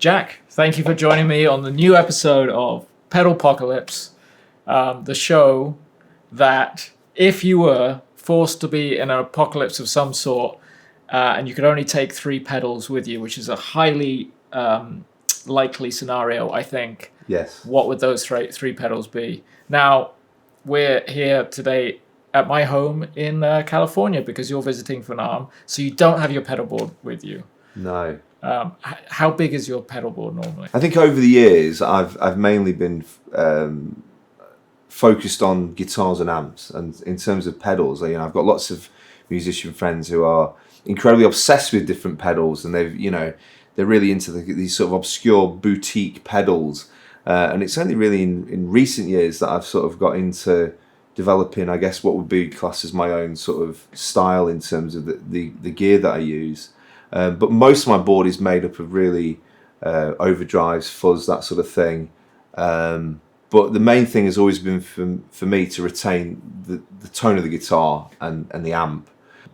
Jack, thank you for joining me on the new episode of Pedalpocalypse, the show that if you were forced to be in an apocalypse of some sort and you could only take 3 pedals with you, which is a highly likely scenario, I think. Yes. What would those 3 pedals be? Now, we're here today at my home in California because you're visiting for NAMM, so you don't have your pedal board with you. No. How big is your pedal board normally? I think over the years I've mainly been focused on guitars and amps, and in terms of pedals, I've got lots of musician friends who are incredibly obsessed with different pedals, and they're really into these sort of obscure boutique pedals, and it's only really in recent years that I've sort of got into developing, I guess, what would be classed as my own sort of style in terms of the gear that I use. But most of my board is made up of really overdrives, fuzz, that sort of thing. But the main thing has always been for me to retain the tone of the guitar and the amp.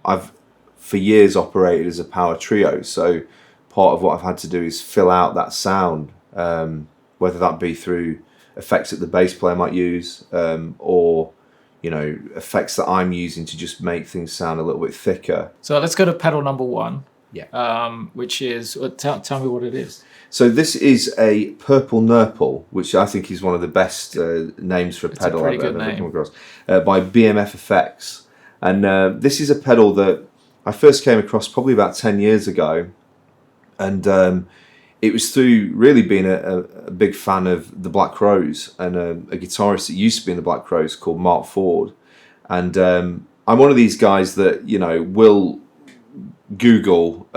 I've for years operated as a power trio, so part of what I've had to do is fill out that sound, whether that be through effects that the bass player might use, or effects that I'm using to just make things sound a little bit thicker. So let's go to pedal number 1. Yeah. Which is, tell me what it is. So this is a Purple Nurple, which I think is one of the best names for a pedal I've ever come across, by BMF Effects. And this is a pedal that I first came across probably about 10 years ago. And it was through really being a big fan of the Black Crowes and a guitarist that used to be in the Black Crowes called Mark Ford. And I'm one of these guys that, will Google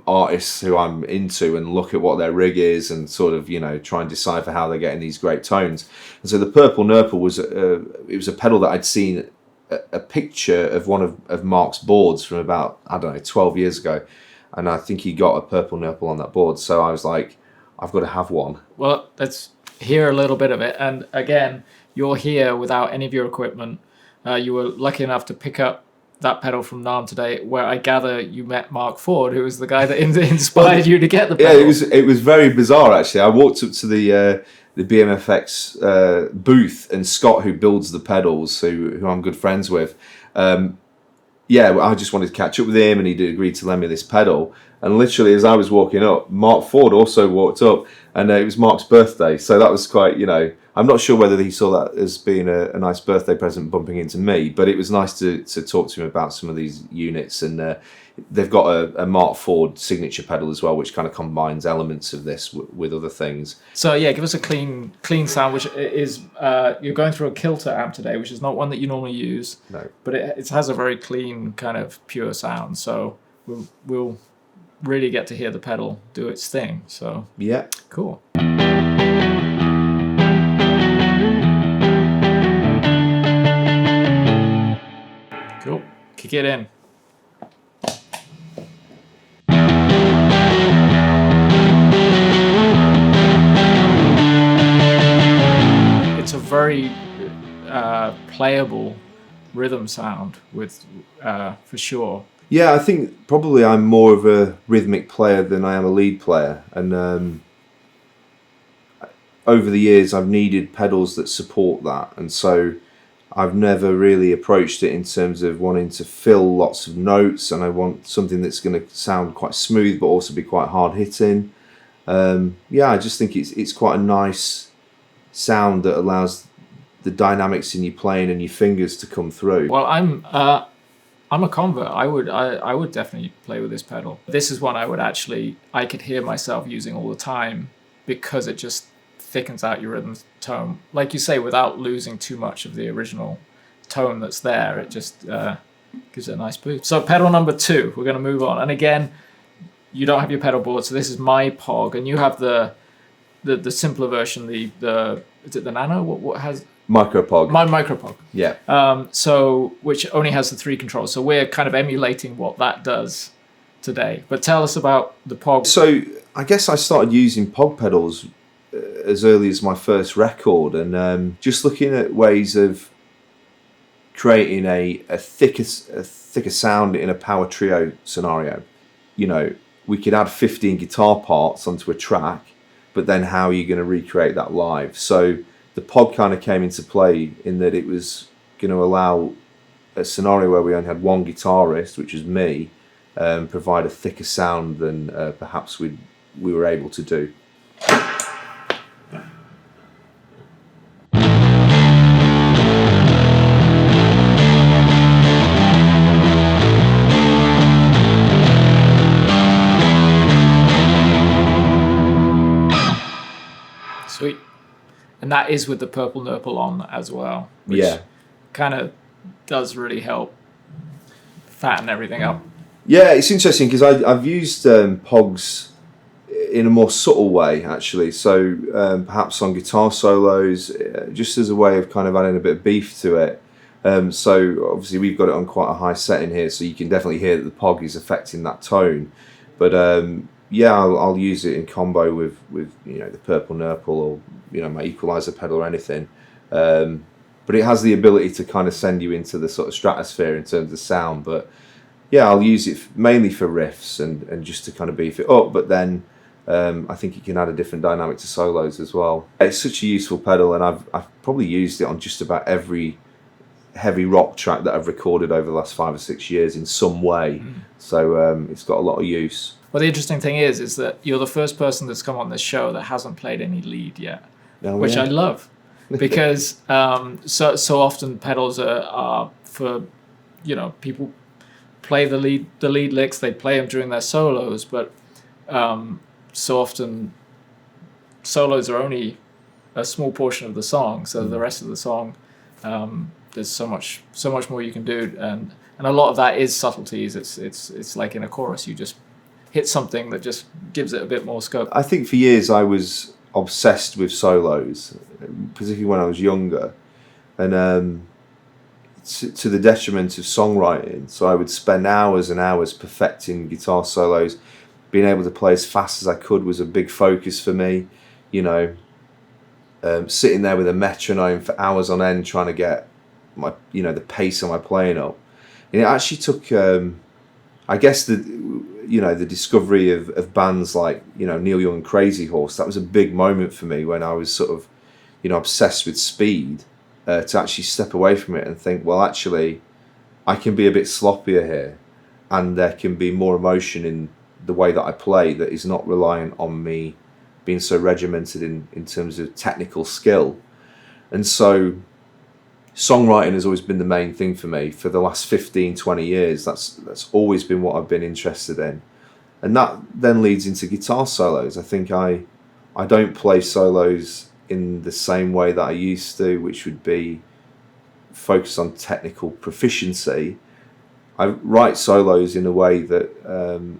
artists who I'm into and look at what their rig is and sort of try and decipher how they're getting these great tones. And so the Purple Nurple was a pedal that I'd seen a picture of one of Mark's boards from about 12 years ago, and I think he got a Purple Nurple on that board. So I was like, I've got to have one. Well, let's hear a little bit of it. And again, you're here without any of your equipment. You were lucky enough to pick up that pedal from NAMM today, where I gather you met Mark Ford, who was the guy that inspired you to get the pedal. Yeah, it was very bizarre actually. I walked up to the BMFX booth, and Scott, who builds the pedals, who I'm good friends with, I just wanted to catch up with him, and he agreed to lend me this pedal. And literally, as I was walking up, Mark Ford also walked up, and it was Mark's birthday, so that was quite, I'm not sure whether he saw that as being a nice birthday present bumping into me, but it was nice to talk to him about some of these units. And they've got a Mark Ford signature pedal as well, which kind of combines elements of this with other things. So yeah, give us a clean sound, which is, you're going through a Kilter amp today, which is not one that you normally use. No. But it has a very clean, kind of pure sound, so we'll really get to hear the pedal do its thing. So yeah, cool. Cool. Kick it in. It's a very playable rhythm sound with for sure. Yeah, I think probably I'm more of a rhythmic player than I am a lead player, and over the years I've needed pedals that support that, and so I've never really approached it in terms of wanting to fill lots of notes, and I want something that's going to sound quite smooth but also be quite hard hitting. I just think it's quite a nice sound that allows the dynamics in your playing and your fingers to come through. Well, I'm a convert. I would definitely play with this pedal. This is one I could hear myself using all the time because it just thickens out your rhythm tone. Like you say, without losing too much of the original tone that's there, it just gives it a nice boost. So pedal number 2, we're going to move on. And again, you don't have your pedal board, so this is my Pog, and you have the simpler version, the is it the Nano? What has... Micropog. My Micropog. Yeah. So which only has the 3 controls. So we're kind of emulating what that does today. But tell us about the Pog. So I guess I started using Pog pedals as early as my first record, and just looking at ways of creating a thicker sound in a power trio scenario. we could add 15 guitar parts onto a track, but then how are you going to recreate that live? So the pod kind of came into play in that it was going to allow a scenario where we only had one guitarist, which was me, provide a thicker sound than perhaps we were able to do. Sweet. And that is with the Purple Nurple on as well, which Yeah. kind of does really help fatten everything up. Yeah, it's interesting because I've used Pogs in a more subtle way, actually. So perhaps on guitar solos, just as a way of kind of adding a bit of beef to it. So obviously we've got it on quite a high setting here, so you can definitely hear that the Pog is affecting that tone. But yeah, I'll use it in combo with the Purple Nurple or my equalizer pedal or anything. But it has the ability to kind of send you into the sort of stratosphere in terms of sound. But yeah, I'll use it mainly for riffs and just to kind of beef it up. But then I think it can add a different dynamic to solos as well. It's such a useful pedal, and I've probably used it on just about every heavy rock track that I've recorded over the last 5 or 6 years in some way. So it's got a lot of use. Well, the interesting thing is that you're the first person that's come on this show that hasn't played any lead yet, which I love, because so often pedals are for people play the lead licks, they play them during their solos, but so often solos are only a small portion of the song, so the rest of the song there's so much more you can do, and a lot of that is subtleties. It's like in a chorus you just hit something that just gives it a bit more scope. I think for years I was obsessed with solos, particularly when I was younger, and to the detriment of songwriting. So I would spend hours and hours perfecting guitar solos. Being able to play as fast as I could was a big focus for me. Sitting there with a metronome for hours on end trying to get my the pace of my playing up. And it actually took I guess the discovery of bands like Neil Young and Crazy Horse. That was a big moment for me when I was sort of obsessed with speed, to actually step away from it and think, well, actually I can be a bit sloppier here, and there can be more emotion in the way that I play that is not reliant on me being so regimented in terms of technical skill. And so songwriting has always been the main thing for me for the last 15-20 years. That's always been what I've been interested in, and that then leads into guitar solos. I think I don't play solos in the same way that I used to, which would be focused on technical proficiency. I write solos in a way that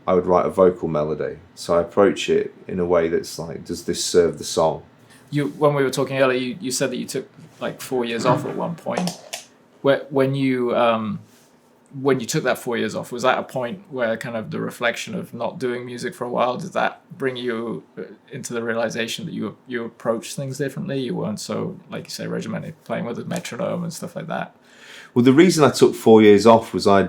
I would write a vocal melody. So I approach it in a way that's like, does this serve the song? When we were talking earlier, you said that you took like 4 years off at one point. When you took that 4 years off, was that a point where kind of the reflection of not doing music for a while, did that bring you into the realization that you approach things differently? You weren't so, like you say, regimented, playing with a metronome and stuff like that? Well, the reason I took 4 years off was I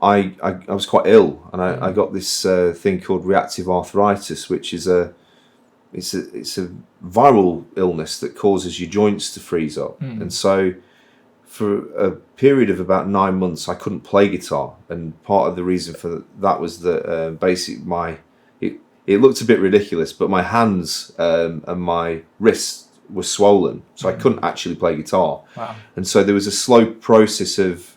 was quite ill, and I got this thing called reactive arthritis, which is it's a viral illness that causes your joints to freeze up. And so for a period of about 9 months I couldn't play guitar, and part of the reason for that was that basically it looked a bit ridiculous, but my hands and my wrists were swollen, so I couldn't actually play guitar. Wow. And so there was a slow process of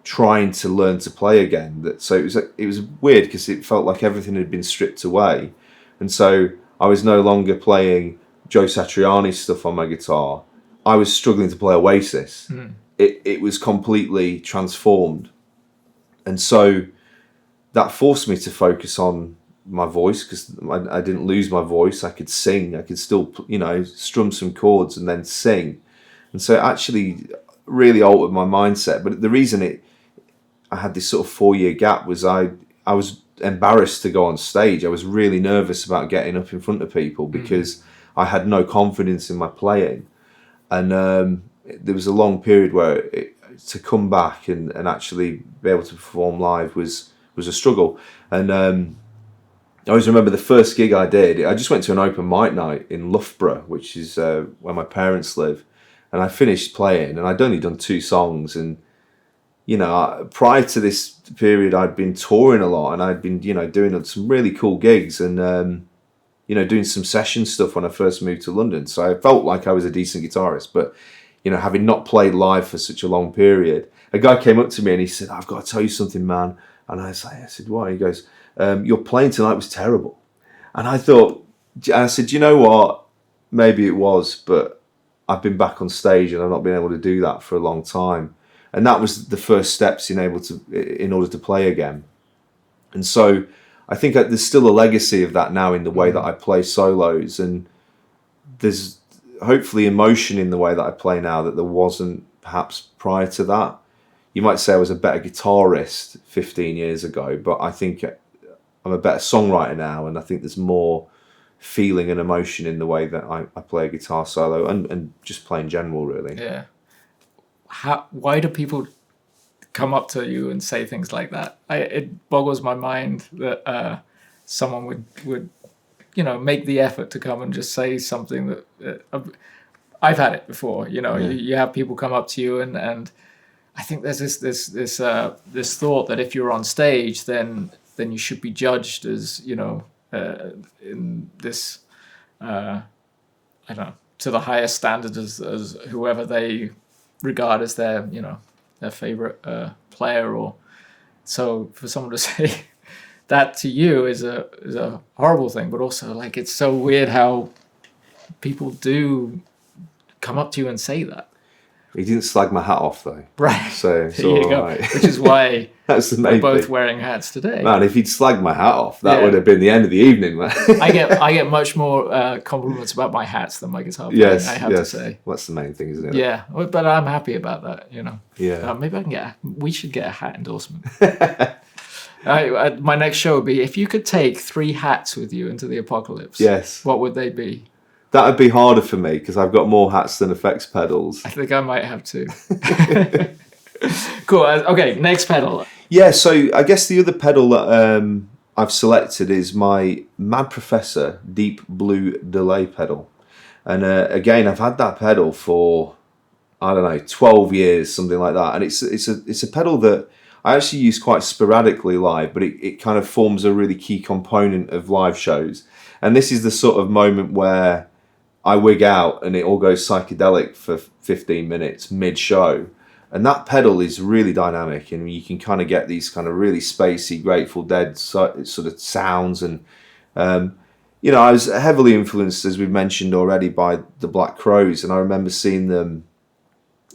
trying to learn to play again. So it was weird because it felt like everything had been stripped away, and so I was no longer playing Joe Satriani stuff on my guitar. I was struggling to play Oasis. It was completely transformed, and so that forced me to focus on my voice, because I didn't lose my voice. I could sing. I could still strum some chords and then sing, and so it actually really altered my mindset. But the reason I had this sort of 4-year gap was I was embarrassed to go on stage. I was really nervous about getting up in front of people because I had no confidence in my playing. And there was a long period where to come back and actually be able to perform live was was a struggle. And I always remember the first gig I did. I just went to an open mic night in Loughborough, which is where my parents live, and I finished playing, and I'd only done 2 songs. And prior to this period, I'd been touring a lot, and I'd been doing some really cool gigs, and doing some session stuff when I first moved to London. So I felt like I was a decent guitarist, but having not played live for such a long period, a guy came up to me and he said, "I've got to tell you something, man." And I said, "What?" He goes, "Your playing tonight was terrible." And I said, "You know what? Maybe it was, but I've been back on stage and I've not been able to do that for a long time." And that was the first steps in order to play again. And so I think there's still a legacy of that now in the way that I play solos, and there's hopefully emotion in the way that I play now that there wasn't perhaps prior to that. You might say I was a better guitarist 15 years ago, but I think I'm a better songwriter now, and I think there's more feeling and emotion in the way that I play a guitar solo and just play in general, really. Yeah. Why do people come up to you and say things like that? It boggles my mind that someone would make the effort to come and just say something that I've had it before. You have people come up to you, and I think there's this thought that if you're on stage, then you should be judged as in this I don't know, to the highest standard as whoever they regard as their favorite player. Or so for someone to say that to you is a horrible thing, but also like it's so weird how people do come up to you and say that. He didn't slag my hat off though, right? So it's there you all go. right. Which is why that's the we're main both thing. wearing hats today. Man, if he'd slagged my hat off, that would have been the end of the evening, man. I get much more compliments about my hats than my guitar playing, I have to say. Well, that's the main thing, isn't it? Yeah, but I'm happy about that. Yeah. Maybe we should get a hat endorsement. My next show would be, if you could take 3 hats with you into the apocalypse. Yes. What would they be? That would be harder for me because I've got more hats than effects pedals. I think I might have to. Cool. Okay, next pedal. Yeah, so I guess the other pedal that I've selected is my Mad Professor Deep Blue Delay pedal. And again, I've had that pedal for, 12 years, something like that. And it's a pedal that I actually use quite sporadically live, but it kind of forms a really key component of live shows. And this is the sort of moment where I wig out and it all goes psychedelic for 15 minutes mid-show. And that pedal is really dynamic, and you can kind of get these kind of really spacey, Grateful Dead sort of sounds. And, I was heavily influenced, as we've mentioned already, by the Black Crowes. And I remember seeing them,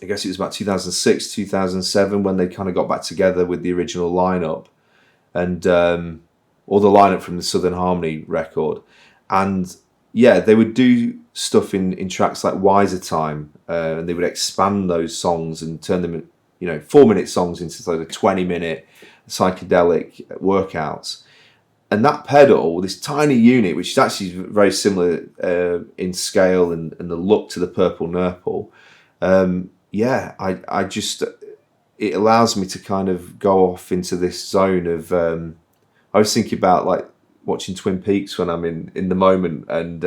I guess it was about 2006, 2007, when they kind of got back together with the original lineup, and or the lineup from the Southern Harmony record. And yeah, they would do stuff in tracks like Wiser Time, and they would expand those songs and turn them, 4-minute songs into sort of 20-minute psychedelic workouts. And that pedal, this tiny unit, which is actually very similar in scale and the look to the Purple Nurple, I just, it allows me to kind of go off into this zone of, I was thinking about like watching Twin Peaks when I'm in the moment and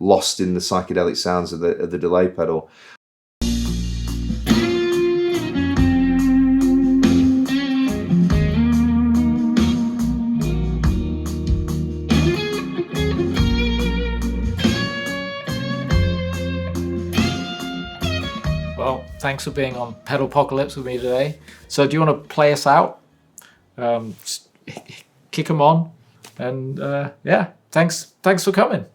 lost in the psychedelic sounds of the delay pedal. Well, thanks for being on Pedalpocalypse with me today. So do you want to play us out? Just kick them on. And thanks for coming.